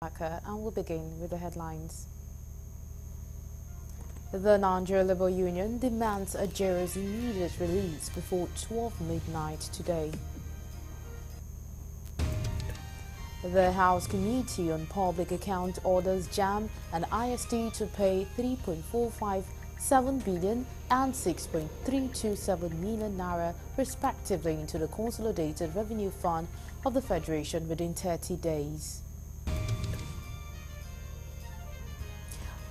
And we'll begin with the headlines. The Nigeria Labour Union demands Ajeri's immediate release before 12 midnight today. The House Committee on Public Account orders JAMB and IST to pay 3.457 billion and 6.327 million naira respectively into the Consolidated Revenue Fund of the Federation within 30 days.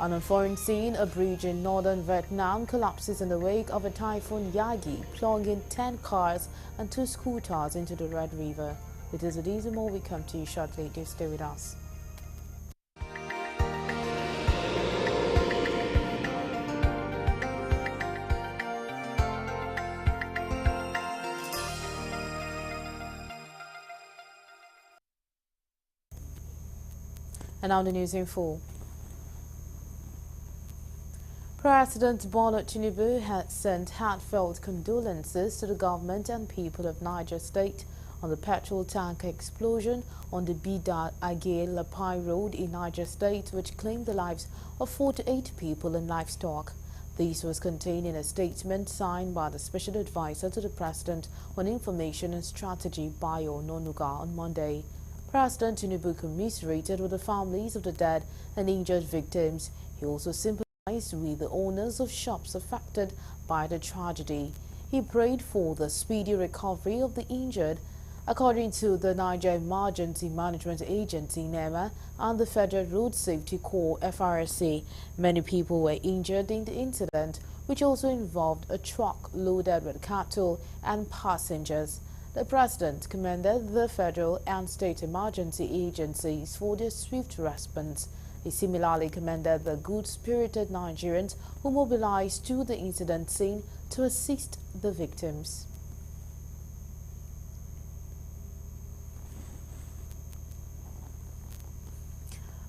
On a foreign scene, a bridge in northern Vietnam collapses in the wake of a typhoon Yagi, plunging 10 cars and 2 scooters into the Red River. With this and more, we come to you shortly. Do stay with us. And now the news in full. President Bola Tinubu has sent heartfelt condolences to the government and people of Niger State on the petrol tanker explosion on the Bida-Agye-Lapai Road in Niger State, which claimed the lives of 48 people and livestock. This was contained in a statement signed by the Special Advisor to the President on Information and Strategy, Bayo Nonuga, on Monday. President Tinubu commiserated with the families of the dead and injured victims. He also sympathized with the owners of shops affected by the tragedy. He prayed for the speedy recovery of the injured. According to the Niger Emergency Management Agency (NEMA) and the Federal Road Safety Corps (FRSA), many people were injured in the incident, which also involved a truck loaded with cattle and passengers. The President commended the federal and state emergency agencies for their swift response. He similarly commended the good-spirited Nigerians who mobilized to the incident scene to assist the victims.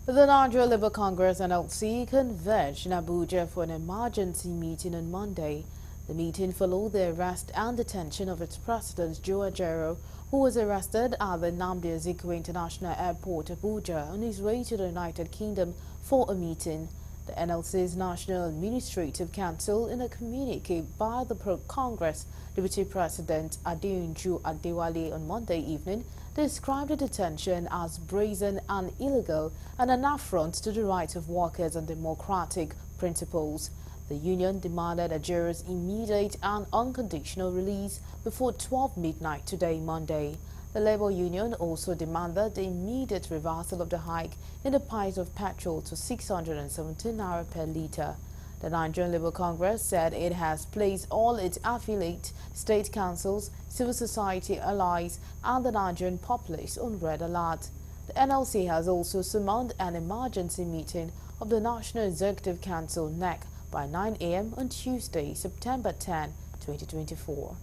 The Nigeria Labour Congress (NLC) converged in Abuja for an emergency meeting on Monday. The meeting followed the arrest and detention of its president, Joe Ajaero, who was arrested at the Nnamdi Azikiwe International Airport, Abuja, on his way to the United Kingdom for a meeting. The NLC's National Administrative Council, in a communique by the Congress Deputy President Adeyinju Adewale on Monday evening, described the detention as brazen and illegal and an affront to the rights of workers and democratic principles. The union demanded Ajero's immediate and unconditional release before 12 midnight today, Monday. The Labour Union also demanded the immediate reversal of the hike in the price of petrol to 617 naira per litre. The Nigerian Labour Congress said it has placed all its affiliate state councils, civil society allies and the Nigerian populace on red alert. The NLC has also summoned an emergency meeting of the National Executive Council (NEC) by 9 a.m. on Tuesday, September 10, 2024.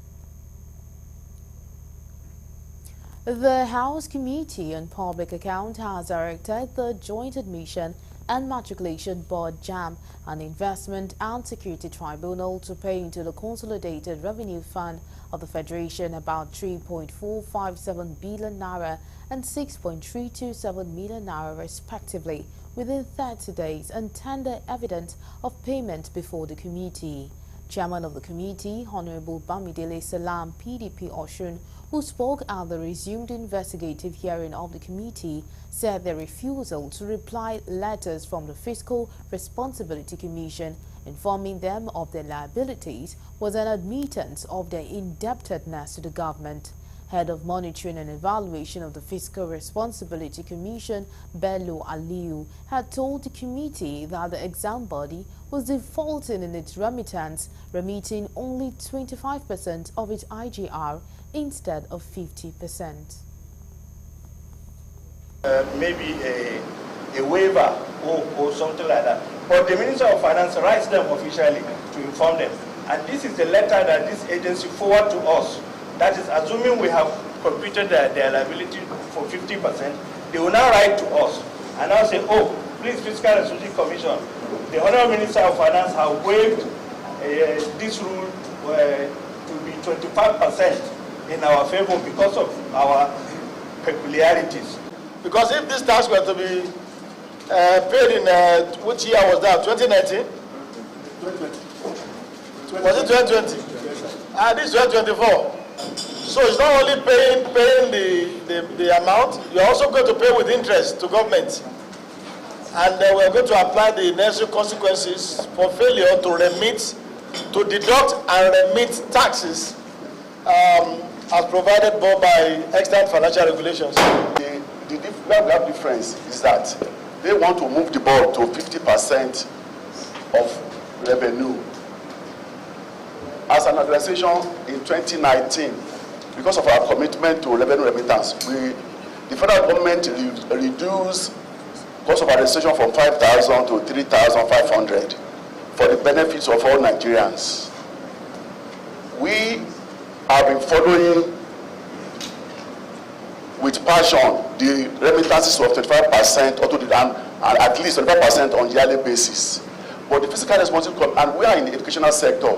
The House Committee on Public Account has directed the Joint Admission and Matriculation Board (JAMB) and Investment and Security Tribunal to pay into the Consolidated Revenue Fund of the Federation about 3.457 billion naira and 6.327 million naira respectively within 30 days and tender evidence of payment before the committee. Chairman of the committee, Honorable Bamidele Salam, PDP Oshun, who spoke at the resumed investigative hearing of the committee, said their refusal to reply letters from the Fiscal Responsibility Commission informing them of their liabilities was an admittance of their indebtedness to the government. Head of Monitoring and Evaluation of the Fiscal Responsibility Commission, Bello Aliu, had told the committee that the exam body was defaulting in its remittance, remitting only 25% of its IGR instead of 50%. Maybe a waiver or something like that. But the Minister of Finance writes them officially to inform them. And this is the letter that this agency forwarded to us. That is, assuming we have computed their liability for 50%, they will now write to us and now say, oh, please, Fiscal Resolution Commission, the Honorable Minister of Finance has waived this rule to be 25% in our favor because of our peculiarities. Because if this tax were to be paid in, which year was that? 2019? 2020. Was it 2020? This is 2024. So it's not only paying the amount, you're also going to pay with interest to government. And we're going to apply the necessary consequences for failure to remit, to deduct and remit taxes as provided by extant financial regulations. The difference is that they want to move the ball to 50% of revenue. As an organization in 2019, because of our commitment to revenue remittance, the federal government reduced cost of administration from 5,000 to 3,500 for the benefits of all Nigerians. We have been following with passion the remittances of 25% or to the, and at least 25% on yearly basis. But the fiscal responsibility, and we are in the educational sector,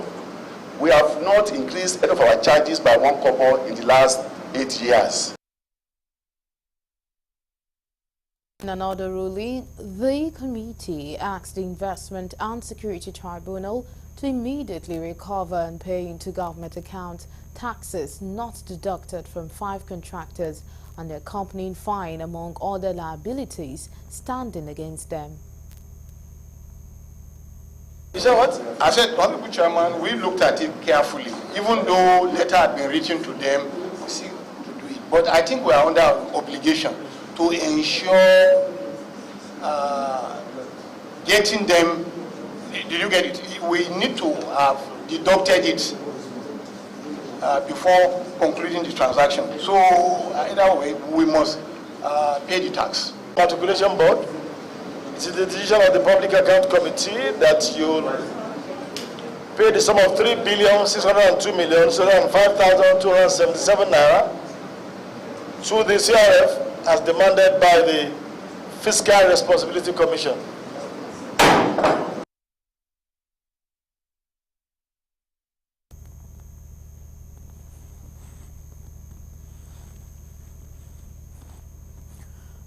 we have not increased any of our charges by 1 kobo in the last 8 years. In another ruling, the committee asked the Investment and Security Tribunal to immediately recover and pay into government account taxes not deducted from 5 contractors and the accompanying fine, among other liabilities standing against them. You said what? I said, Honorable Chairman, we looked at it carefully, even though letter had been written to them to do it. But I think we are under obligation to ensure getting them. Did you get it? We need to have deducted it before concluding the transaction. So either way, we must pay the tax. Matriculation board. It is the decision of the Public Account Committee that you pay the sum of 3,602,705,277 naira to the CRF as demanded by the Fiscal Responsibility Commission.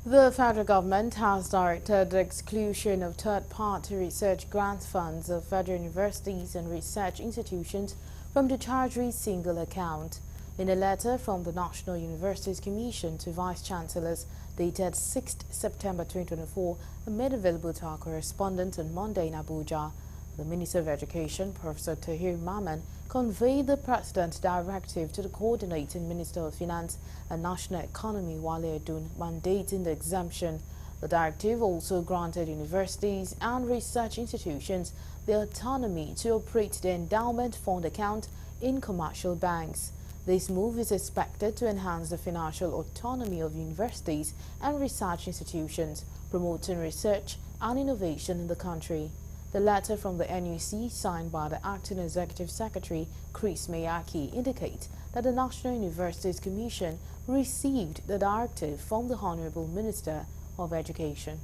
The federal government has directed the exclusion of third-party research grant funds of federal universities and research institutions from the Treasury single account. In a letter from the National Universities Commission to Vice-Chancellors dated 6 September 2024 and made available to our correspondent on Monday in Abuja, the Minister of Education, Professor Tahir Maman, conveyed the President's directive to the Coordinating Minister of Finance and National Economy, Wale Edun, mandating the exemption. The directive also granted universities and research institutions the autonomy to operate the endowment fund account in commercial banks. This move is expected to enhance the financial autonomy of universities and research institutions, promoting research and innovation in the country. The letter from the NUC, signed by the Acting Executive Secretary, Chris Mayaki, indicates that the National Universities Commission received the directive from the Honorable Minister of Education.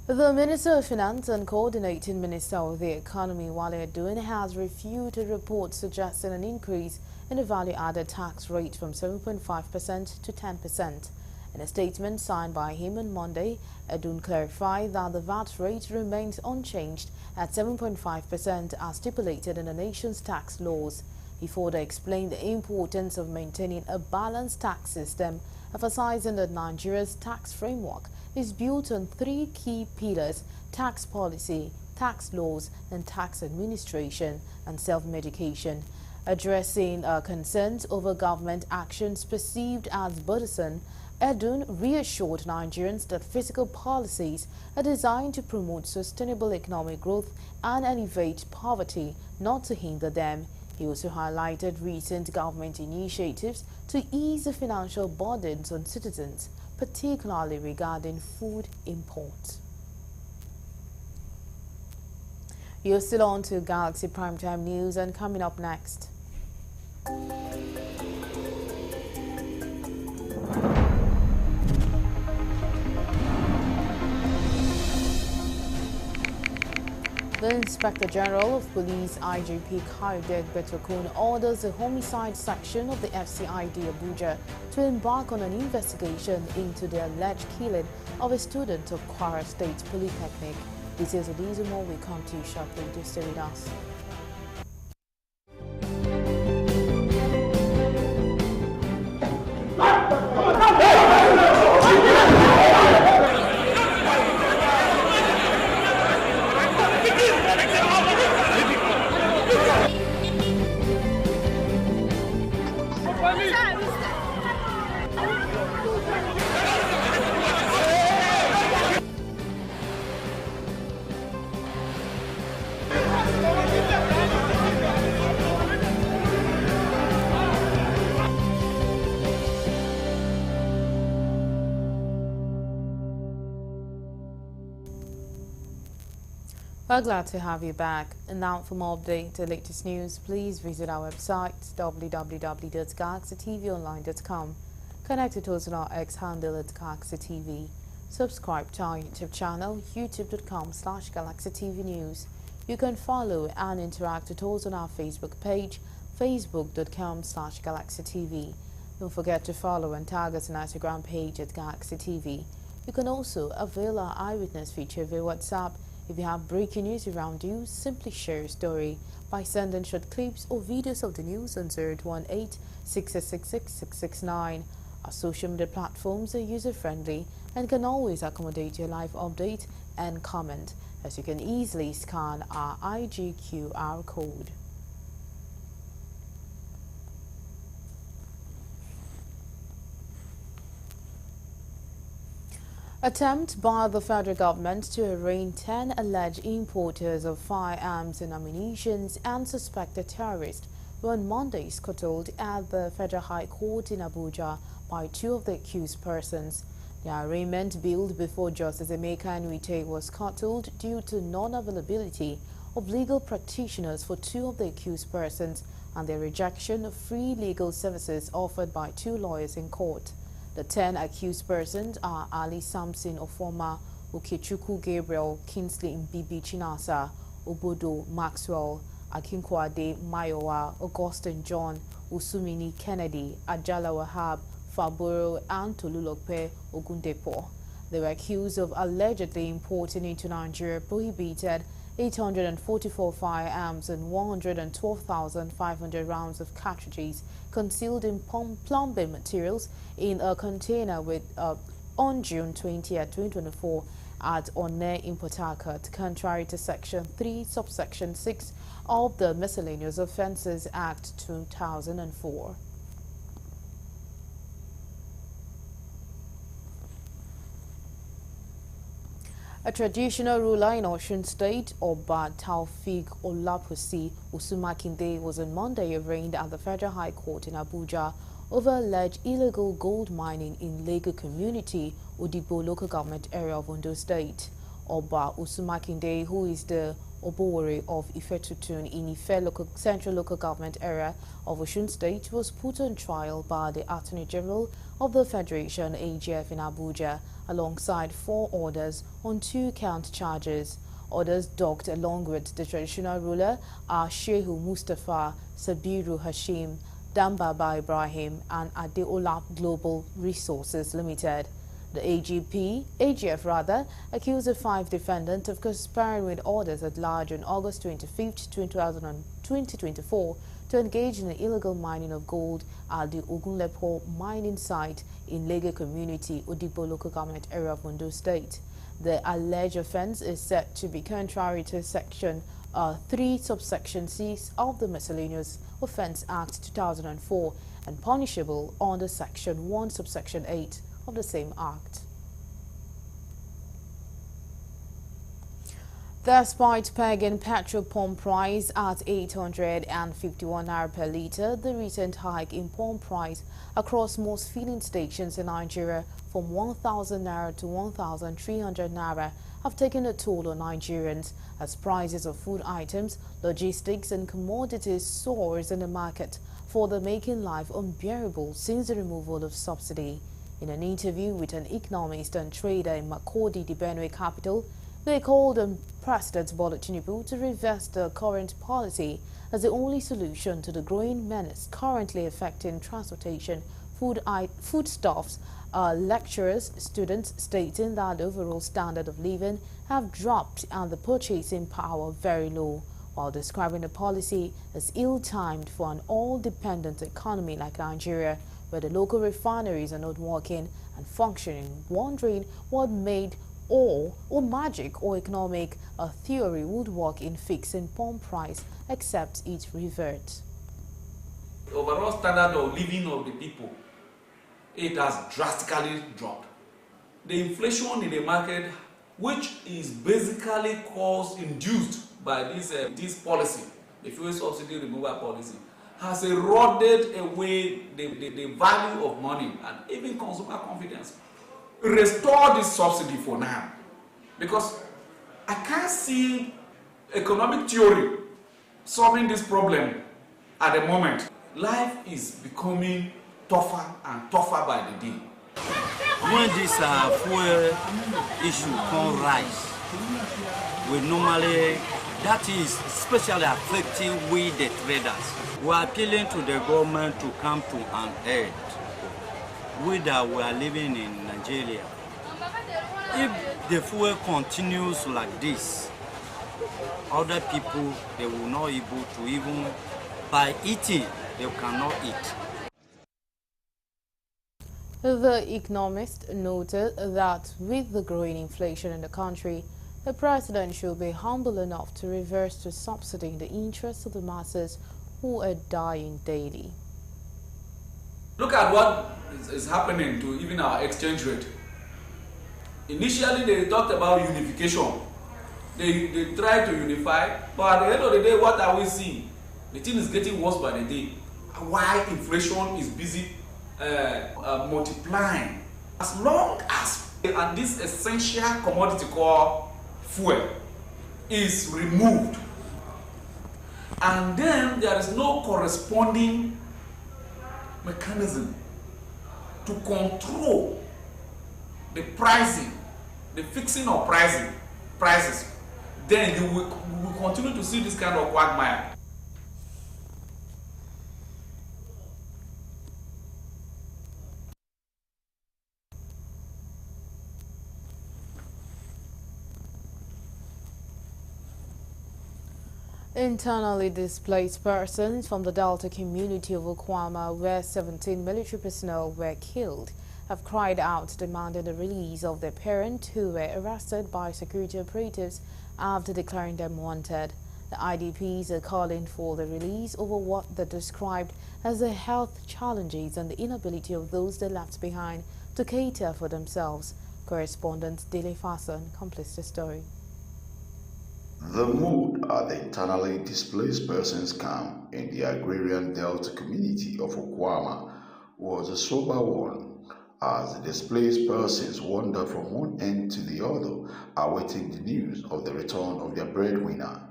The Minister of Finance and Coordinating Minister of the Economy, Wale Edun, has refuted reports suggesting an increase in the value-added tax rate from 7.5% to 10%. In a statement signed by him on Monday, Edun clarified that the VAT rate remains unchanged at 7.5% as stipulated in the nation's tax laws. He further explained the importance of maintaining a balanced tax system, emphasizing that Nigeria's tax framework is built on 3 key pillars: tax policy, tax laws, and tax administration and self-medication. Addressing concerns over government actions perceived as burdensome, Edun reassured Nigerians that fiscal policies are designed to promote sustainable economic growth and alleviate poverty, not to hinder them. He also highlighted recent government initiatives to ease the financial burdens on citizens, particularly regarding food imports. You're still on to Galaxy Primetime News, and coming up next. The The Inspector General of Police IGP Kayode Betokun orders the homicide section of the FCID Abuja to embark on an investigation into the alleged killing of a student of Kwara State Polytechnic. This is more we come to you shortly. Do stay with us. We're glad to have you back. And now for more updates and latest news, please visit our website www.galaxytvonline.com. Connect to us on our X handle at GalaxyTV. Subscribe to our YouTube channel, youtube.com/GalaxyTVNews. You can follow and interact with us on our Facebook page, facebook.com/GalaxyTV. Don't forget to follow and tag us on our Instagram page at GalaxyTV. You can also avail our eyewitness feature via WhatsApp. If you have breaking news around you, simply share your story by sending short clips or videos of the news on 018-666-669. Our social media platforms are user-friendly and can always accommodate your live update and comment, as you can easily scan our IG QR code. Attempt by the federal government to arraign 10 alleged importers of firearms and ammunition and suspected terrorists were on Monday scuttled at the Federal High Court in Abuja by two of the accused persons. The arraignment billed before Justice Emeka Nwite was scuttled due to non-availability of legal practitioners for two of the accused persons and their rejection of free legal services offered by two lawyers in court. The 10 accused persons are Ali Samson Ofoma, Okechukwu Gabriel, Kingsley Mbibi Chinasa, Obodo Maxwell, Akinkwade Mayowa, Augustine John, Usumini Kennedy, Ajala Wahab, Faburo, and Tolulope Ogundepo. They were accused of allegedly importing into Nigeria prohibited 844 firearms and 112,500 rounds of cartridges concealed in plumbing materials in a container on June 20, 2024 at One in Port Harcourt, contrary to Section 3, Subsection 6 of the Miscellaneous Offences Act 2004. A traditional ruler in Osun State, Oba Taufik Olapusi Usumakinde, was on Monday arraigned at the Federal High Court in Abuja over alleged illegal gold mining in Lego community, Udibo local government area of Ondo State. Oba Usumakinde, who is the Obowore of Ifetutun in Ife Central Local Government Area of Osun State, was put on trial by the Attorney General of the Federation, AGF, in Abuja, alongside 4 orders on 2-count charges. Orders docked along with the traditional ruler are Shehu Mustafa, Sabiru Hashim, Dambaba Ibrahim, and Adeola Global Resources Limited. The AGF accused the 5 defendants of conspiring with others at large on August 25, 2024 to engage in the illegal mining of gold at the Ogunlepo mining site in Lego community, Udibo local government area of Ondo State. The alleged offense is said to be contrary to Section 3, Subsection 6 of the Miscellaneous Offence Act 2004 and punishable under Section 1, Subsection 8 of the same act. Despite pegging petrol pump price at 851 naira per litre, the recent hike in pump price across most filling stations in Nigeria from 1,000 naira to 1,300 naira have taken a toll on Nigerians as prices of food items, logistics and commodities soars in the market, further making life unbearable since the removal of subsidy. In an interview with an economist and trader in Makurdi, the Benue capital, They called on President Bola Tinubu to reverse the current policy as the only solution to the growing menace currently affecting transportation, foodstuffs. Lecturers, students stating that the overall standard of living have dropped and the purchasing power very low, while describing the policy as ill-timed for an all-dependent economy like Nigeria, where the local refineries are not working and functioning, wondering what made or magic or economic theory would work in fixing pump price except it reverts. The overall standard of living of the people, it has drastically dropped. The inflation in the market, which is basically induced by this policy, the fuel subsidy removal policy, has eroded away the value of money and even consumer confidence. Restore this subsidy for now, because I can't see economic theory solving this problem at the moment. Life is becoming tougher and tougher by the day. When this fuel issue can rise, we normally, that is especially affecting we the traders. We are appealing to the government to come to an end. We that we are living in Nigeria, if the fuel continues like this, other people, they will not be able to even by eating, they cannot eat. The economist noted that with the growing inflation in the country, the president should be humble enough to reverse the subsidy in the interest of the masses who are dying daily. Look at what is happening to even our exchange rate. Initially, they talked about unification. They tried to unify, but at the end of the day, what are we seeing? The thing is getting worse by the day. Why inflation is busy multiplying. As long as this essential commodity called fuel is removed, and then there is no corresponding mechanism to control the pricing, the fixing of prices, then we will continue to see this kind of quagmire. Internally displaced persons from the Delta community of Okwama, where 17 military personnel were killed, have cried out demanding the release of their parents who were arrested by security operatives after declaring them wanted. The IDPs are calling for the release over what they described as the health challenges and the inability of those they left behind to cater for themselves. Correspondent Dele Fason completes the story. The mood at the internally displaced persons camp in the agrarian Delta community of Okwama was a sober one, as the displaced persons wandered from one end to the other, awaiting the news of the return of their breadwinner.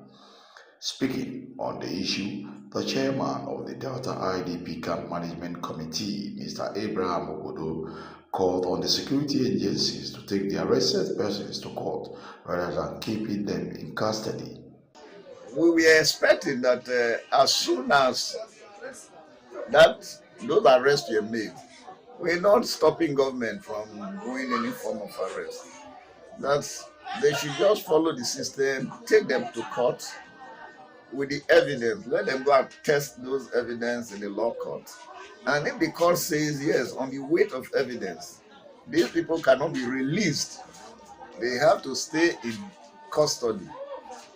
Speaking on the issue, the chairman of the Delta IDP Camp Management Committee, Mr. Abraham Obodo, called on the security agencies to take the arrested persons to court rather than keeping them in custody. We were expecting that as soon as those arrests were made, we're not stopping government from doing any form of arrest. That they should just follow the system, take them to court with the evidence, let them go and test those evidence in the law court. And if the court says yes, on the weight of evidence, these people cannot be released, they have to stay in custody,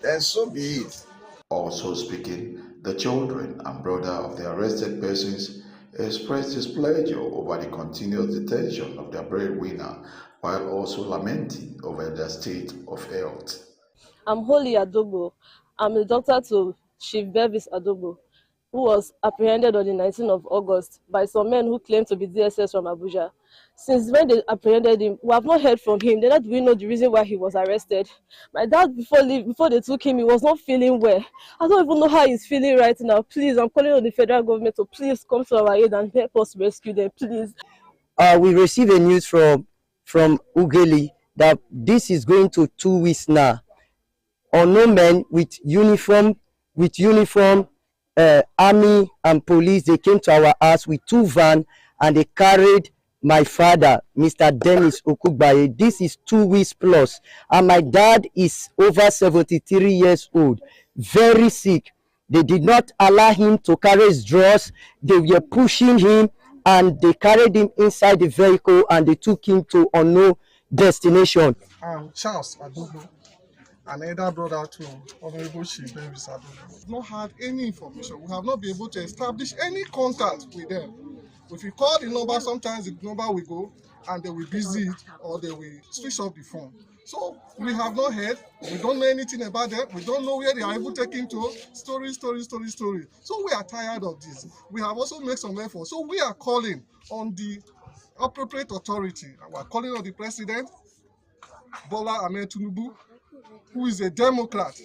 then so be it. Also speaking, the children and brother of the arrested persons expressed displeasure over the continuous detention of their breadwinner, while also lamenting over their state of health. I'm Holly Adobo. I'm the daughter to Chief Bevis Adobo, who was apprehended on the 19th of August by some men who claim to be DSS from Abuja. Since when they apprehended him, we have not heard from him. Neither do we know the reason why he was arrested. My dad, before they took him, he was not feeling well. I don't even know how he's feeling right now. Please, I'm calling on the federal government to please come to our aid and help us rescue them, please. We received a news from Ugeli that this is going to 2 weeks now. Unknown men with uniform, army and police, they came to our house with 2 vans and they carried my father, Mr. Dennis Okugbaye. This is 2 weeks plus, and my dad is over 73 years old, very sick. They did not allow him to carry his drawers. They were pushing him and they carried him inside the vehicle and they took him to unknown destination. Charles Adogo, an elder brother to Honorable Chief Davis Adogo. We've not had any information. We have not been able to establish any contact with them. If we call the number, sometimes the number will go and they will busy it or they will switch off the phone. So we have not heard, we don't know anything about them, we don't know where they are even taking to. Story. So we are tired of this. We have also made some effort. So we are calling on the appropriate authority. We are calling on the President, Bola Ahmed Tinubu, who is a Democrat,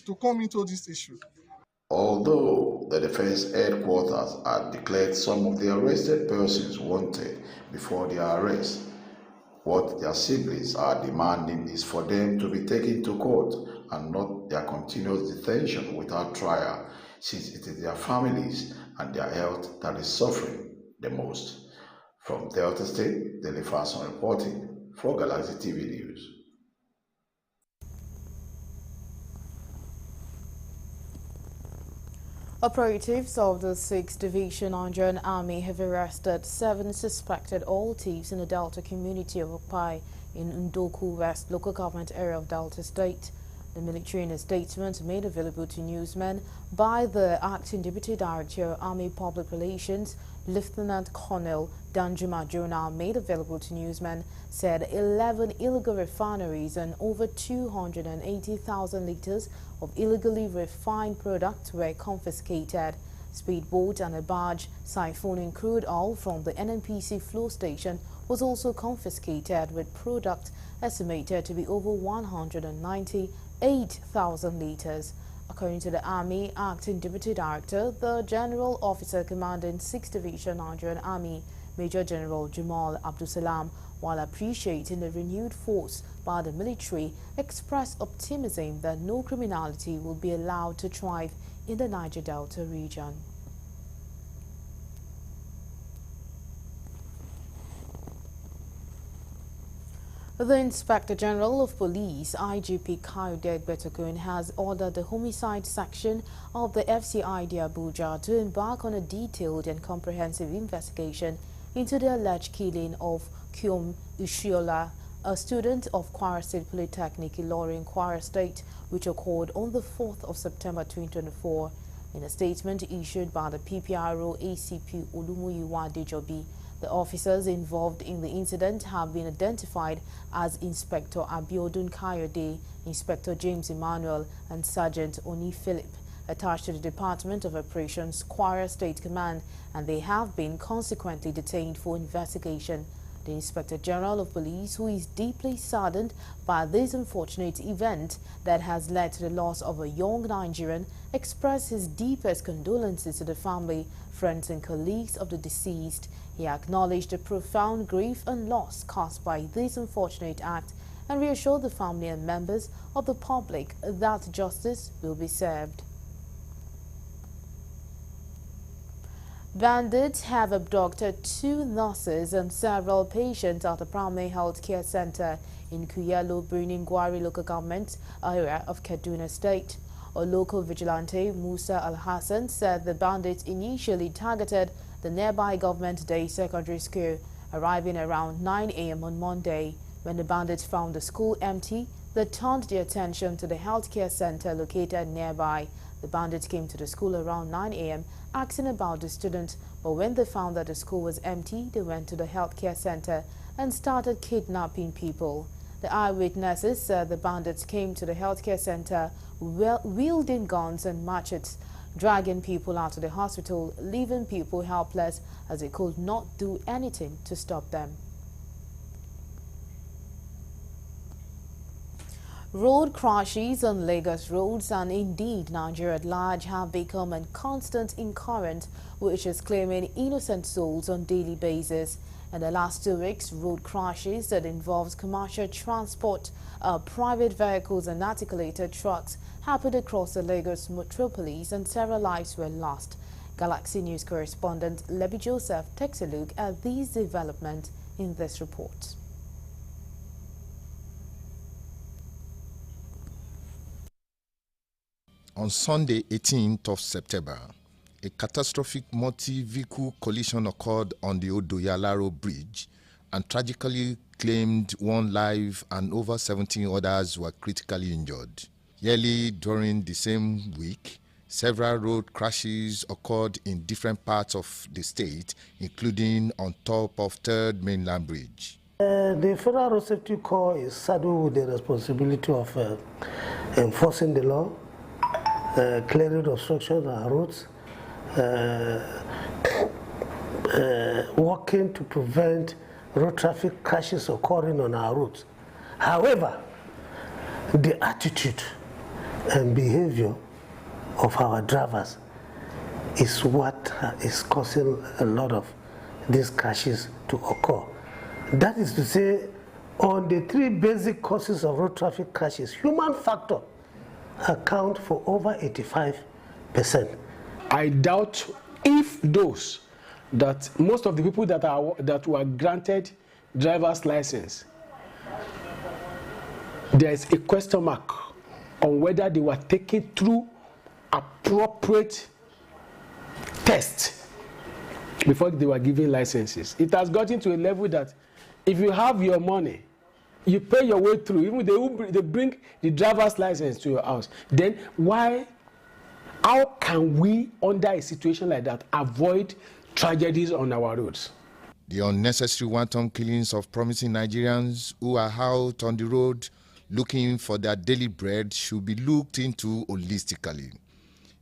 to come into this issue. Although the defense headquarters had declared some of the arrested persons wanted before their arrest, what their siblings are demanding is for them to be taken to court and not their continuous detention without trial, since it is their families and their health that is suffering the most. From Delta State, Daily Fason reporting for Galaxy TV News. Operatives of the 6th Division Nigerian Army have arrested 7 suspected oil thieves in the Delta community of Okpai in Ndoku West local government area of Delta State. The military in a statement made available to newsmen by the Acting Deputy Director, Army Public Relations, Lieutenant Colonel Danjuma Jonah, made available to newsmen, said 11 illegal refineries and over 280,000 liters of illegally refined products were confiscated. Speedboat and a barge siphoning crude oil from the NNPC flow station was also confiscated, with product estimated to be over 198,000 liters. According to the Army Acting Deputy Director, the General Officer Commanding 6th Division Nigerian Army, Major General Jamal Abdulsalam, while appreciating the renewed force by the military, expressed optimism that no criminality will be allowed to thrive in the Niger Delta region. The Inspector General of Police, IGP Kayode Betokun, has ordered the Homicide Section of the FCID Abuja to embark on a detailed and comprehensive investigation into the alleged killing of Kyom Ushiola, a student of Kwara State Polytechnic, Ilorin, Kwara State, which occurred on the 4th of September 2024. In a statement issued by the PPRO ACP Olumuyiwa Dejobi, the officers involved in the incident have been identified as Inspector Abiodun Kayode, Inspector James Emmanuel, and Sergeant Oni Philip, attached to the Department of Operations, Kwara State Command, and they have been consequently detained for investigation. The Inspector General of Police, who is deeply saddened by this unfortunate event that has led to the loss of a young Nigerian, expressed his deepest condolences to the family, friends and colleagues of the deceased. He acknowledged the profound grief and loss caused by this unfortunate act and reassured the family and members of the public that justice will be served. Bandits have abducted 2 nurses and several patients at the Primetime Health Care Center in Kuyelo, Birnin-Gwari local government area of Kaduna State. A local vigilante, Musa Al-Hassan, said the bandits initially targeted the nearby Government Day Secondary School, arriving around 9 a.m. on Monday. When the bandits found the school empty, they turned their attention to the healthcare center located nearby. The bandits came to the school around 9 a.m. asking about the students, but when they found that the school was empty, they went to the healthcare center and started kidnapping people. The eyewitnesses said the bandits came to the healthcare center wielding guns and machetes, dragging people out of the hospital, leaving people helpless as they could not do anything to stop them. Road crashes on Lagos roads and indeed Nigeria at large have become a constant current, which is claiming innocent souls on daily basis. In the last 2 weeks, road crashes that involves commercial transport, private vehicles and articulated trucks happened across the Lagos metropolis and several lives were lost. Galaxy News correspondent Lebby Joseph takes a look at these developments in this report. On Sunday, 18th of September, a catastrophic multi-vehicle collision occurred on the Odoyalaro Bridge and tragically claimed 1 life and over 17 others were critically injured. Yearly during the same week, several road crashes occurred in different parts of the state, including on top of 3rd Mainland Bridge. The Federal Road Safety Corps is saddled with the responsibility of enforcing the law, clearing obstructions on roads, working to prevent road traffic crashes occurring on our roads. However, the attitude and behavior of our drivers is what is causing a lot of these crashes to occur. That is to say, on the 3 basic causes of road traffic crashes, human factor account for over 85%. I doubt if those that most of the people that were granted driver's license, there is a question mark on whether they were taken through appropriate tests before they were given licenses. It has gotten to a level that if you have your money, you pay your way through, even they bring the driver's license to your house. Then how can we, under a situation like that, avoid tragedies on our roads? The unnecessary wanton killings of promising Nigerians who are out on the road looking for their daily bread should be looked into holistically.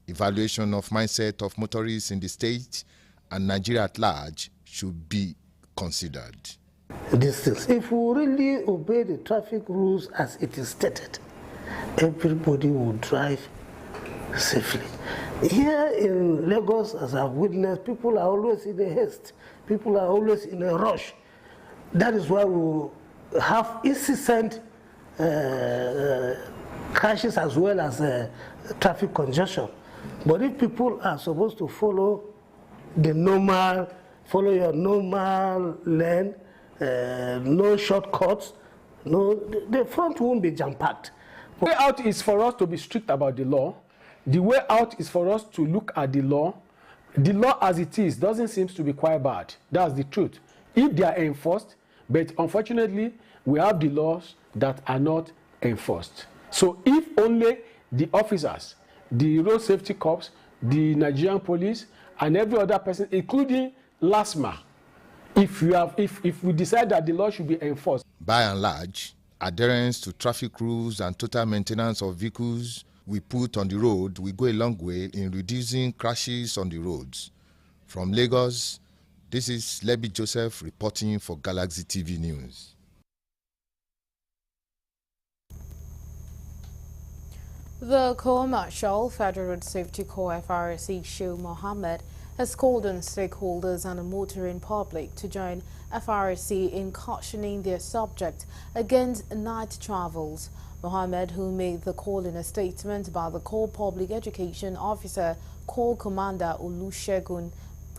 Evaluation of mindset of motorists in the state and Nigeria at large should be considered. If we really obey the traffic rules as it is stated, everybody will drive safely. Here in Lagos, as I've witnessed, people are always in a haste. People are always in a rush. That is why we have incessant crashes as well as traffic congestion. But if people are supposed to follow your normal lane, no shortcuts, the front won't be jam-packed. The way out is for us to be strict about the law. The way out is for us to look at the law. The law as it is doesn't seem to be quite bad. That's the truth. If they are enforced, but unfortunately, we have the laws that are not enforced. So if only the officers, the road safety corps, the Nigerian police, and every other person, including LASMA, if we decide that the law should be enforced. By and large, adherence to traffic rules and total maintenance of vehicles we put on the road will go a long way in reducing crashes on the roads. From Lagos, this is Lebby Joseph reporting for Galaxy TV News. The Corps Marshal, Federal Road Safety Corps FRSC Sheikh Mohammed, has called on stakeholders and the motoring public to join FRSC in cautioning their subject against night travels. Mohammed, who made the call in a statement by the Corps Public Education Officer, Corps Commander Olusegun,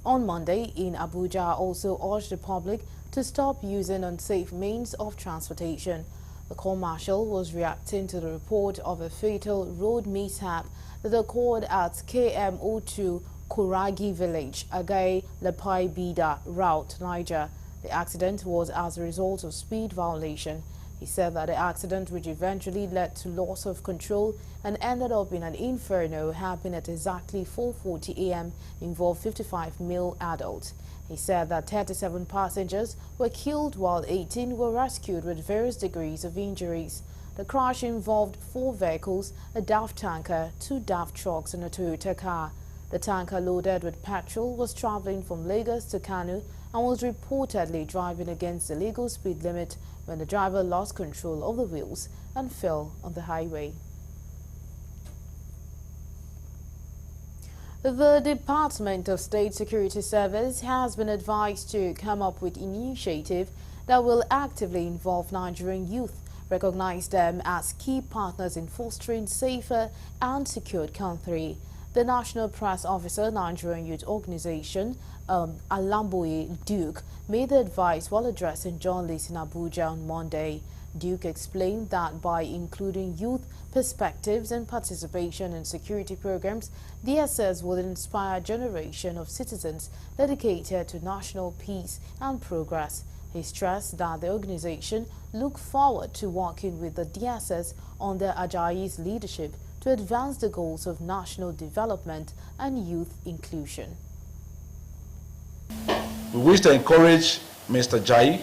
on Monday in Abuja, also urged the public to stop using unsafe means of transportation. The Corps Marshal was reacting to the report of a fatal road mishap that occurred at KM02 Kuragi Village, Agai Lapai Bida Route, Niger. The accident was as a result of speed violation. He said that the accident, which eventually led to loss of control and ended up in an inferno, happened at exactly 4:40 a.m., involved 55 male adults. He said that 37 passengers were killed while 18 were rescued with various degrees of injuries. The crash involved 4 vehicles, a DAF tanker, 2 DAF trucks and a Toyota car. The tanker, loaded with petrol, was traveling from Lagos to Kano and was reportedly driving against the legal speed limit when the driver lost control of the wheels and fell on the highway. The Department of State Security Service has been advised to come up with initiative that will actively involve Nigerian youth, recognize them as key partners in fostering safer and secured country. The National Press Officer, Nigerian Youth Organization, Alamboye Duke, made the advice while addressing journalists in Abuja on Monday. Duke explained that by including youth perspectives and participation in security programs, DSS will inspire a generation of citizens dedicated to national peace and progress. He stressed that the organization look forward to working with the DSS under Ajayi's leadership to advance the goals of national development and youth inclusion. We wish to encourage Mr. Ajayi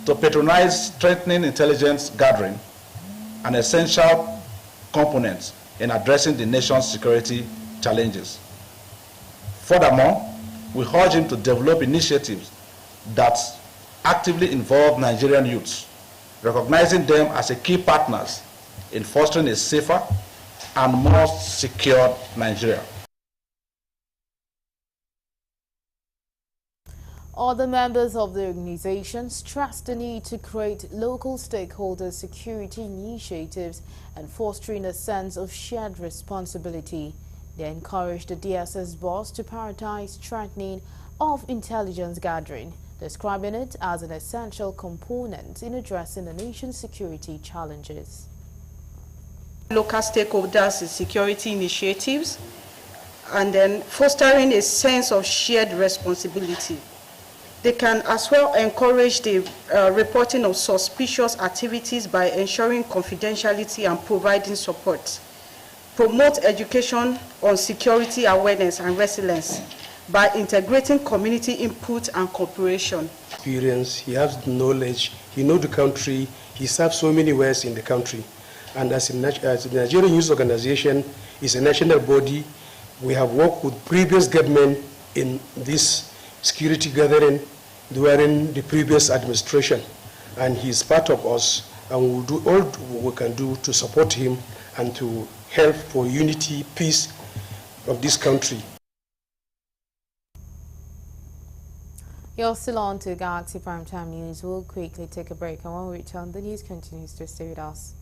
to patronize strengthening intelligence gathering, an essential component in addressing the nation's security challenges. Furthermore, we urge him to develop initiatives that actively involve Nigerian youths, recognizing them as a key partners in fostering a safer and more secure Nigeria. Other members of the organization stressed the need to create local stakeholder security initiatives and fostering a sense of shared responsibility. They encouraged the DSS boss to prioritize strengthening of intelligence gathering, describing it as an essential component in addressing the nation's security challenges. Local stakeholders in security initiatives, and then fostering a sense of shared responsibility. They can as well encourage the reporting of suspicious activities by ensuring confidentiality and providing support. Promote education on security awareness and resilience by integrating community input and cooperation. Experience, he has knowledge, he knows the country, he serves so many ways in the country. And as the Nigerian Youth Organization is a national body, we have worked with previous government in this security gathering during the previous administration. And he is part of us, and we will do all we can do to support him and to help for unity, peace of this country. You're still on to Galaxy Primetime News. We'll quickly take a break, and when we return, the news continues to stay with us.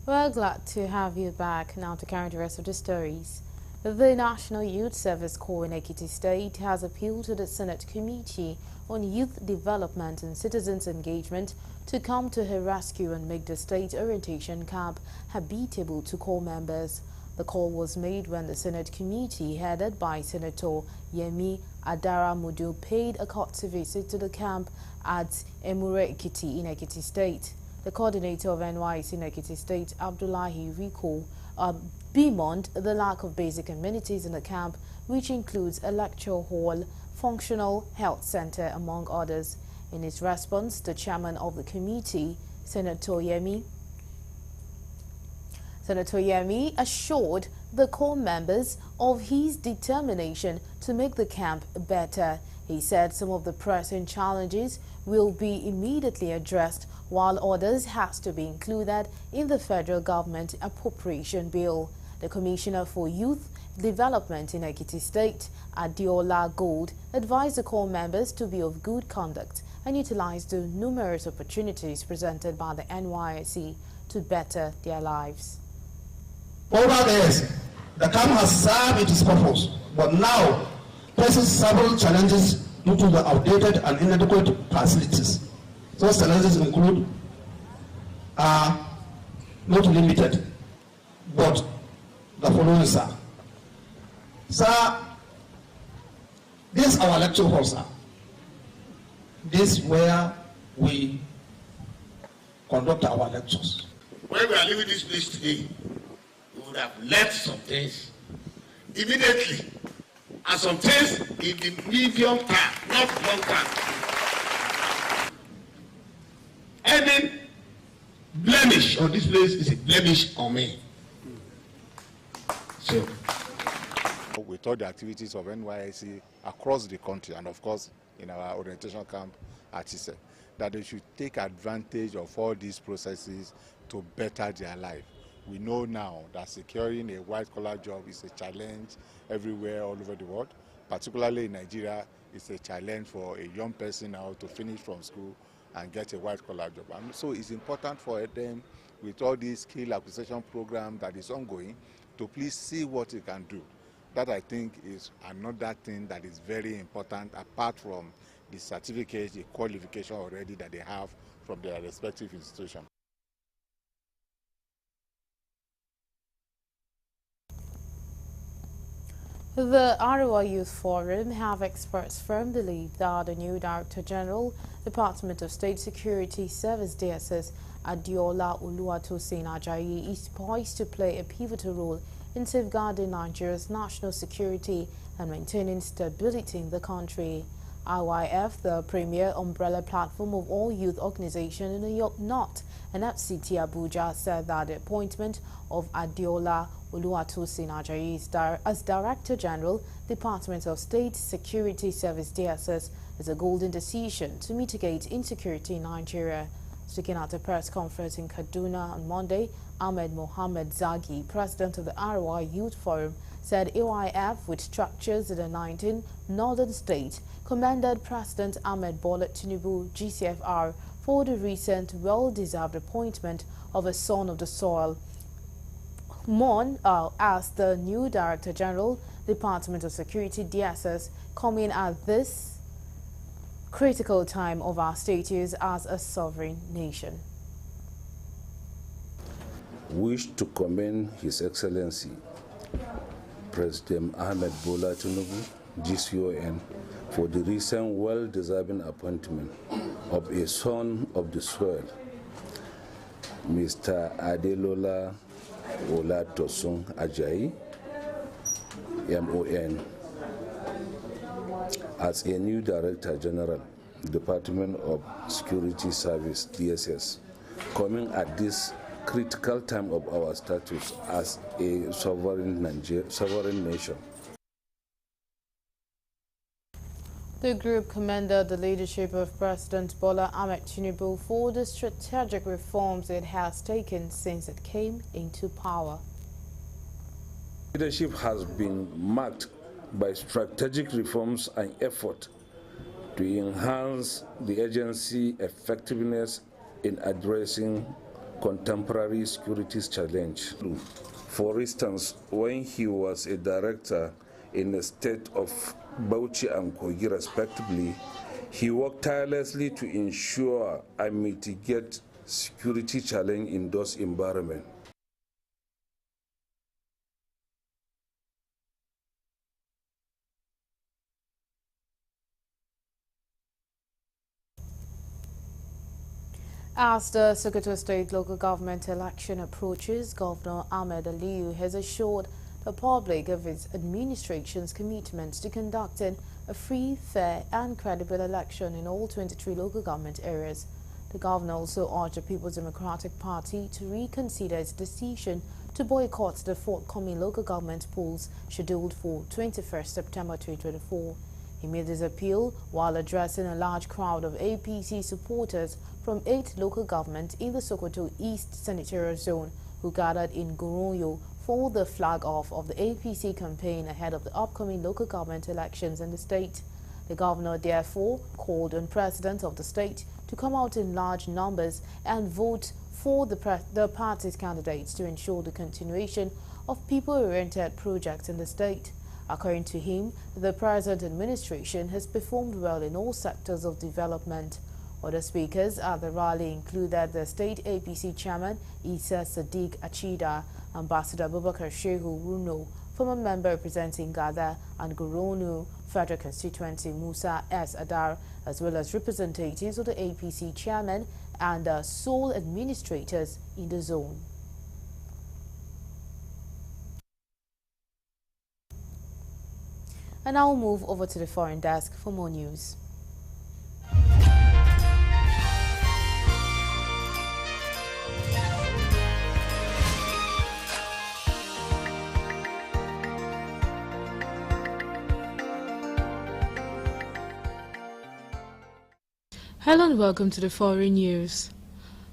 We're glad to have you back now to carry the rest of the stories. The National Youth Service Corps in Ekiti State has appealed to the Senate Committee on Youth Development and Citizens Engagement to come to her rescue and make the state orientation camp habitable to corps members. The call was made when the Senate Committee, headed by Senator Yemi Adaramudu, paid a courtesy visit to the camp at Emure Ekiti in Ekiti State. The coordinator of NYC in Ekiti State, Abdullahi Riko, bemoaned the lack of basic amenities in the camp, which includes a lecture hall, functional health center, among others. In his response, the chairman of the committee, Senator Yemi assured the corps members of his determination to make the camp better. He said some of the pressing challenges will be immediately addressed, while others has to be included in the federal government appropriation bill. The Commissioner for Youth Development in Ekiti State, Adiola Gold, advised the corps members to be of good conduct and utilize the numerous opportunities presented by the NYSC to better their lives. Over the years, the camp has served its purpose, but now faces several challenges due to the outdated and inadequate facilities. Those challenges include not limited, but the following, sir. Sir, this is our lecture hall, sir. This is where we conduct our lectures. When we are leaving this place today, we would have learned some things immediately, and some things in the medium term, not long term. Any blemish on this place is a blemish on me. So, with all the activities of NYSC across the country, and of course in our orientation camp at Ise, that they should take advantage of all these processes to better their life. We know now that securing a white-collar job is a challenge everywhere, all over the world. Particularly in Nigeria, it's a challenge for a young person now to finish from school and get a white-collar job. And so it's important for them, with all these skill acquisition program that is ongoing, to please see what they can do. That, I think, is another thing that is very important, apart from the certificate, the qualification already that they have from their respective institutions. The Arewa Youth Forum have expressed firm belief that the new Director General, Department of State Security Service DSS, Adeola Oluwatosin Ajayi, is poised to play a pivotal role in safeguarding Nigeria's national security and maintaining stability in the country. IYF, the premier umbrella platform of all youth organizations in New York North and FCT Abuja, said that the appointment of Adeola Oluwatosin Ajayi as Director General, Department of State Security Service DSS, is a golden decision to mitigate insecurity in Nigeria. Speaking at a press conference in Kaduna on Monday, Ahmed Mohammed Zagi, president of the Arewa Youth Forum, said AYF, which structures in the 19 northern states, commended President Ahmed Bola Tinubu, GCFR, for the recent well-deserved appointment of a son of the soil. Mon, as the new Director General, Department of Security DSS, coming at this critical time of our status as a sovereign nation. Wish to commend His Excellency President Ahmed Bola Tinubu, GCON, for the recent well-deserving appointment of a son of the soil, Mr. Adeola Oluwatosin Ajayi, MON, as a new Director General, Department of Security Service, DSS, coming at this critical time of our status as a sovereign nation. The group commended the leadership of President Bola Ahmed Tinubu for the strategic reforms it has taken since it came into power. Leadership has been marked by strategic reforms and effort to enhance the agency's effectiveness in addressing contemporary security challenges. For instance, when he was a director in the state of Bauchi and Kogi respectively, he worked tirelessly to ensure and mitigate security challenges in those environments. As the Sokoto State local government election approaches, Governor Ahmed Aliyu has assured the public of his administration's commitment to conducting a free, fair and credible election in all 23 local government areas. The governor also urged the People's Democratic Party to reconsider its decision to boycott the forthcoming local government polls scheduled for 21st September 2024. He made this appeal while addressing a large crowd of APC supporters from 8 local governments in the Sokoto East Senatorial Zone who gathered in Goronyo for the flag-off of the APC campaign ahead of the upcoming local government elections in the state. The governor therefore called on presidents of the state to come out in large numbers and vote for the party's candidates to ensure the continuation of people-oriented projects in the state. According to him, the present administration has performed well in all sectors of development. Other speakers at the rally included the state APC chairman, Isa Sadiq Achida, Ambassador Abubakar Shehu Runo, former member representing Gaza and Goronu Federal Constituency Musa S. Adar, as well as representatives of the APC chairman and sole administrators in the zone. And now we'll move over to the foreign desk for more news. Hello and welcome to the foreign news.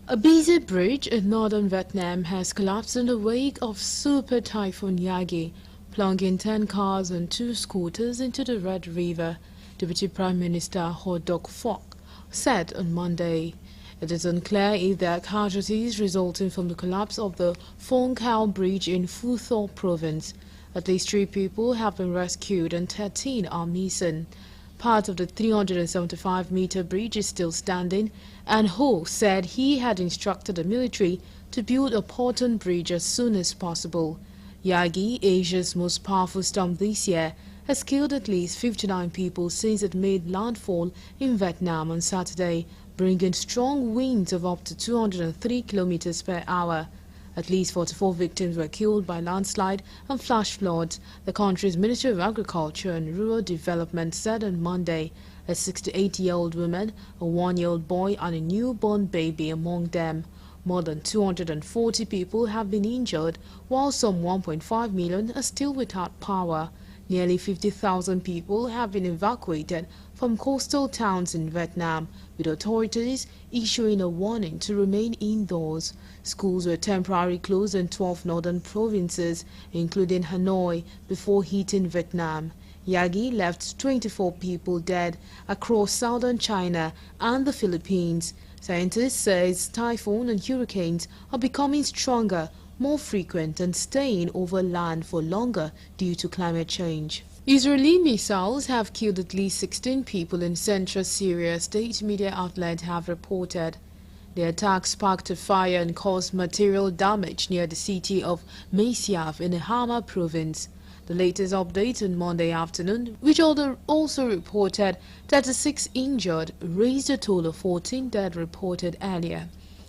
A busy bridge in northern Vietnam has collapsed in the wake of Super Typhoon Yagi, plunging 10 cars and 2 scooters into the Red River, Deputy Prime Minister Ho Duc Phoc said on Monday. It is unclear if there are casualties resulting from the collapse of the Phong Cao Bridge in Phu Tho Province. At least 3 people have been rescued and 13 are missing. Part of the 375-meter bridge is still standing, and Ho said he had instructed the military to build a pontoon bridge as soon as possible. Yagi, Asia's most powerful storm this year, has killed at least 59 people since it made landfall in Vietnam on Saturday, bringing strong winds of up to 203 kilometers per hour. At least 44 victims were killed by landslide and flash floods, the country's Ministry of Agriculture and Rural Development said on Monday. A 68-year-old woman, a 1-year-old boy and a newborn baby among them. More than 240 people have been injured, while some 1.5 million are still without power. Nearly 50,000 people have been evacuated from coastal towns in Vietnam, with authorities issuing a warning to remain indoors. Schools were temporarily closed in 12 northern provinces, including Hanoi, before hitting Vietnam. Yagi left 24 people dead across southern China and the Philippines. Scientists say typhoons and hurricanes are becoming stronger, more frequent and staying over land for longer due to climate change. Israeli missiles have killed at least 16 people in central Syria, state media outlets have reported. The attack sparked a fire and caused material damage near the city of Masyaf in the Hama province. The latest update on Monday afternoon, which also reported 36 injured, raised a total of 14 dead reported earlier.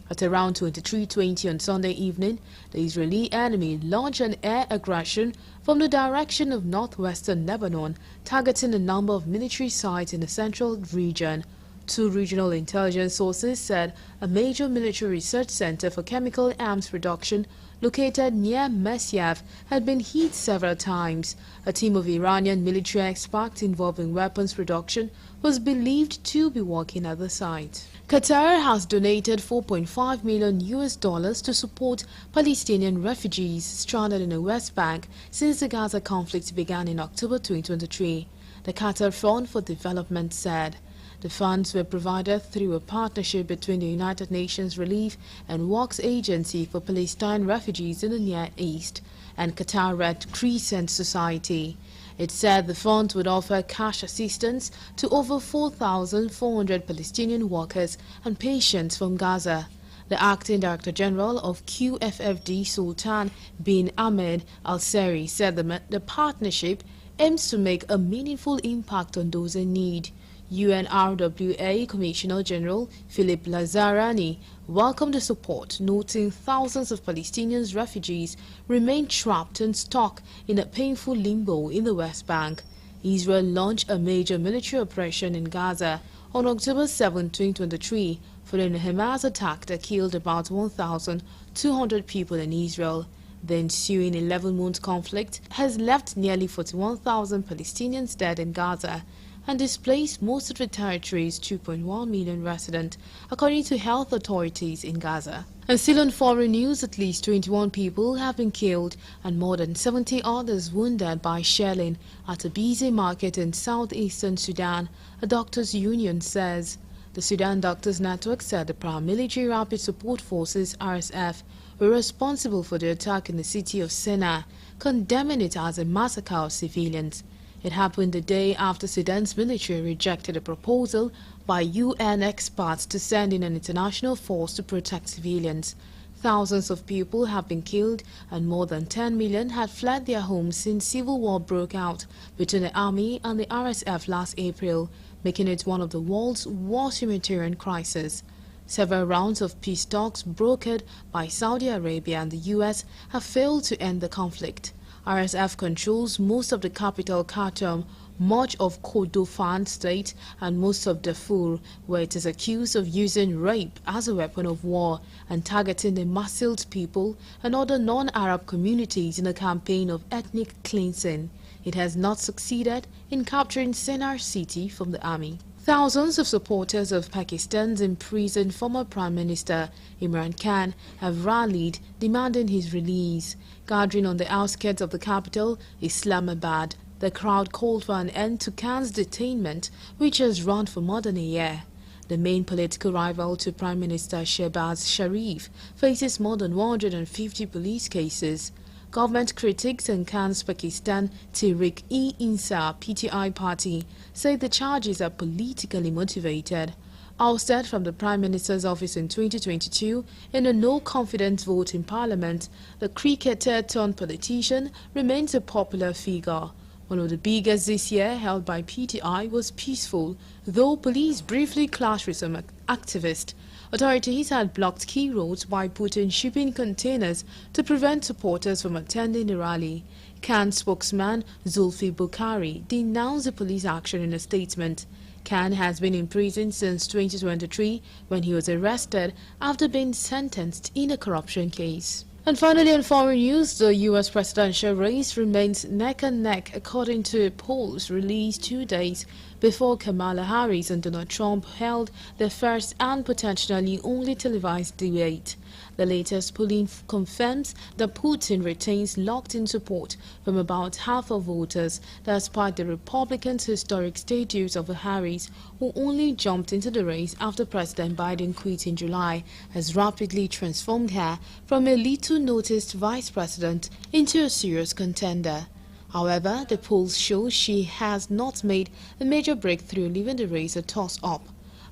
At around 23:20 on Sunday evening, the Israeli enemy launched an air aggression from the direction of northwestern Lebanon, targeting a number of military sites in the central region. 2 regional intelligence sources said a major military research center for chemical arms production located near Masyaf had been hit several times. A team of Iranian military experts involved in weapons production was believed to be working at the site. Qatar has donated $4.5 million to support Palestinian refugees stranded in the West Bank since the Gaza conflict began in October 2023. The Qatar Fund for Development said. The funds were provided through a partnership between the United Nations Relief and Works Agency for Palestine Refugees in the Near East and Qatar Red Crescent Society. It said the funds would offer cash assistance to over 4,400 Palestinian workers and patients from Gaza. The acting Director General of QFFD, Sultan bin Ahmed Al-Seri, said the partnership aims to make a meaningful impact on those in need. UNRWA Commissioner General Philip Lazarani welcomed the support, noting thousands of Palestinian refugees remain trapped and stuck in a painful limbo in the West Bank. Israel launched a major military operation in Gaza on October 7, 2023, following a Hamas attack that killed about 1,200 people in Israel. The ensuing 11-month conflict has left nearly 41,000 Palestinians dead in Gaza and displaced most of the territory's 2.1 million residents, according to health authorities in Gaza. And still on foreign news, at least 21 people have been killed and more than 70 others wounded by shelling at a busy market in southeastern Sudan, a doctors' union says. The Sudan Doctors Network said the Paramilitary Rapid Support Forces (RSF) were responsible for the attack in the city of Senaa, condemning it as a massacre of civilians. It happened the day after Sudan's military rejected a proposal by UN experts to send in an international force to protect civilians. Thousands of people have been killed and more than 10 million had fled their homes since civil war broke out between the army and the RSF last April, making it one of the world's worst humanitarian crises. Several rounds of peace talks brokered by Saudi Arabia and the US have failed to end the conflict. RSF controls most of the capital Khartoum, much of Kordofan state and most of Darfur, where it is accused of using rape as a weapon of war and targeting the Masiled people and other non-Arab communities in a campaign of ethnic cleansing. It has not succeeded in capturing Sennar city from the army. Thousands of supporters of Pakistan's imprisoned former Prime Minister Imran Khan have rallied demanding his release. Gathering on the outskirts of the capital, Islamabad, the crowd called for an end to Khan's detainment, which has run for more than a year. The main political rival to Prime Minister Shehbaz Sharif faces more than 150 police cases. Government critics and Khan's Pakistan Tehreek-e-Insaf (PTI) party say the charges are politically motivated. Ousted from the Prime Minister's office in 2022 in a no-confidence vote in Parliament, the cricketer-turned-politician remains a popular figure. One of the biggest this year, held by PTI, was peaceful, though police briefly clashed with some activists. Authorities had blocked key roads by putting shipping containers to prevent supporters from attending the rally. Khan spokesman Zulfi Bukhari denounced the police action in a statement. Khan has been in prison since 2023 when he was arrested after being sentenced in a corruption case. And finally, in foreign news, the U.S. presidential race remains neck and neck according to polls released 2 days before Kamala Harris and Donald Trump held their first and potentially only televised debate. The latest polling confirms that Putin retains locked-in support from about half of voters, despite the Republicans' historic status of Harris, who only jumped into the race after President Biden quit in July, has rapidly transformed her from a little-noticed vice president into a serious contender. However, the polls show she has not made a major breakthrough, leaving the race a toss-up.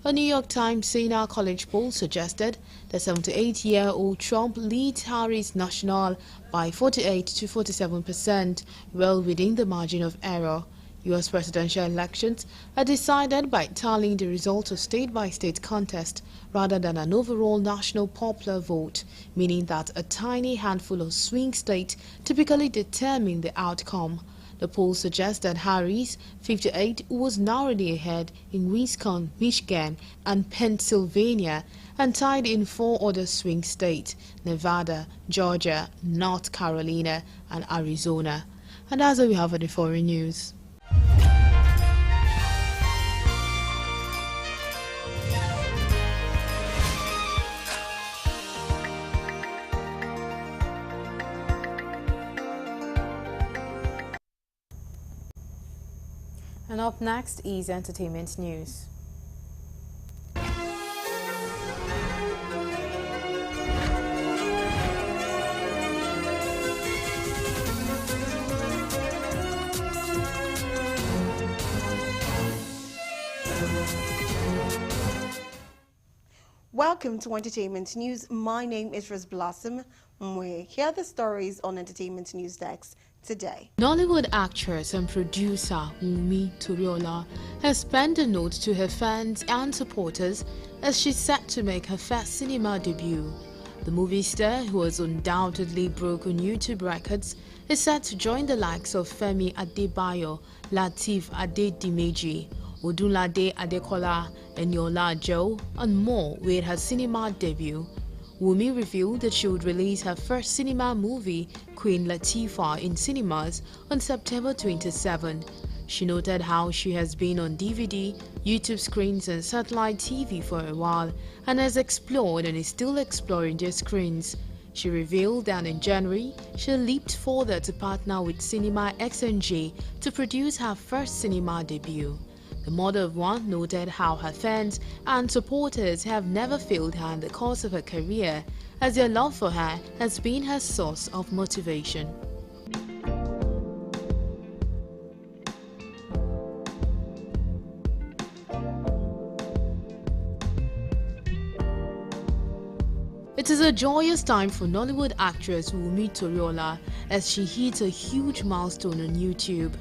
A New York Times Senior College poll suggested the 78-year-old Trump leads Harris National by 48 to 47%, well within the margin of error. U.S. presidential elections are decided by tallying the results of state-by-state contest rather than an overall national popular vote, meaning that a tiny handful of swing states typically determine the outcome. The poll suggests that Harris, 58, was narrowly ahead in Wisconsin, Michigan, and Pennsylvania, and tied in 4 other swing states: Nevada, Georgia, North Carolina, and Arizona. And that's all we have for the foreign news. And up next is entertainment news. Welcome to Entertainment News. My name is Rose Blossom. Here are the stories on Entertainment News Desk today. Nollywood actress and producer Wunmi Toriola has penned a note to her fans and supporters as she's set to make her first cinema debut. The movie star, who has undoubtedly broken YouTube records, is set to join the likes of Femi Adebayo, Lateef Adedimeji, Odunlade Adekola, Eniola Joe, and more with her cinema debut. Wunmi revealed that she would release her first cinema movie, Queen Latifah, in cinemas on September 27. She noted how she has been on DVD, YouTube screens and satellite TV for a while and has explored and is still exploring their screens. She revealed that in January, she leaped further to partner with Cinema XNG to produce her first cinema debut. The mother of one noted how her fans and supporters have never failed her in the course of her career, as their love for her has been her source of motivation. It is a joyous time for Nollywood actress Wunmi Toriola as she hits a huge milestone on YouTube.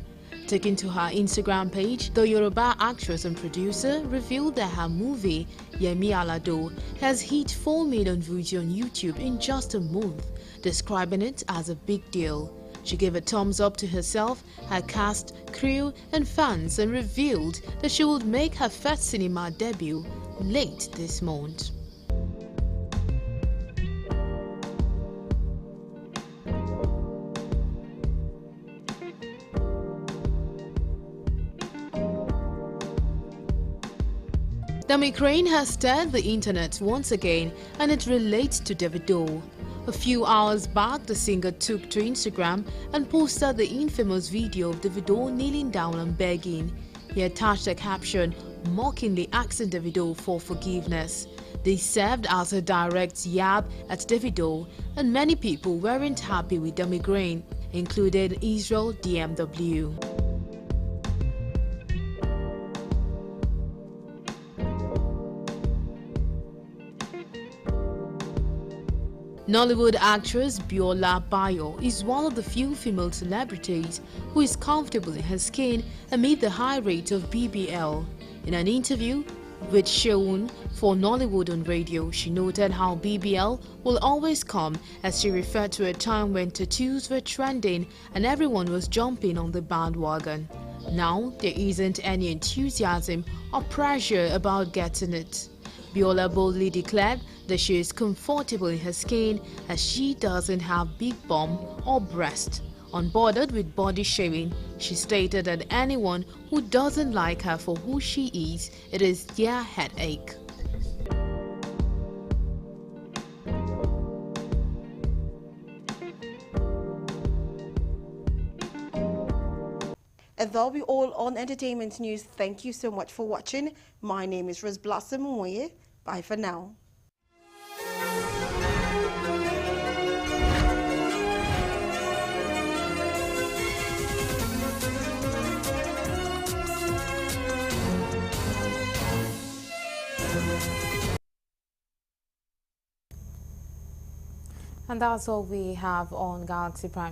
Taken to her Instagram page, the Yoruba actress and producer revealed that her movie, Yemi Alado, has hit 4 million views on YouTube in just a month, describing it as a big deal. She gave a thumbs up to herself, her cast, crew and fans and revealed that she would make her first cinema debut late this month. Dami Crane has stirred the internet once again, and it relates to Davido. A few hours back, the singer took to Instagram and posted the infamous video of Davido kneeling down and begging. He attached a caption mockingly asking Davido for forgiveness. This served as a direct jab at Davido, and many people weren't happy with Dami Crane, including Israel DMW. Nollywood actress Biola Bayo is one of the few female celebrities who is comfortable in her skin amid the high rate of BBL. In an interview with Sheun for Nollywood on Radio, she noted how BBL will always come, as she referred to a time when tattoos were trending and everyone was jumping on the bandwagon. Now there isn't any enthusiasm or pressure about getting it. Biola boldly declared that she is comfortable in her skin as she doesn't have big bum or breast. Unbothered with body shaming, she stated that anyone who doesn't like her for who she is, it is their headache. And that'll be all on entertainment news. Thank you so much for watching. My name is Rose Blossom Moye. Bye for now. And that's all we have on Galaxy Prime.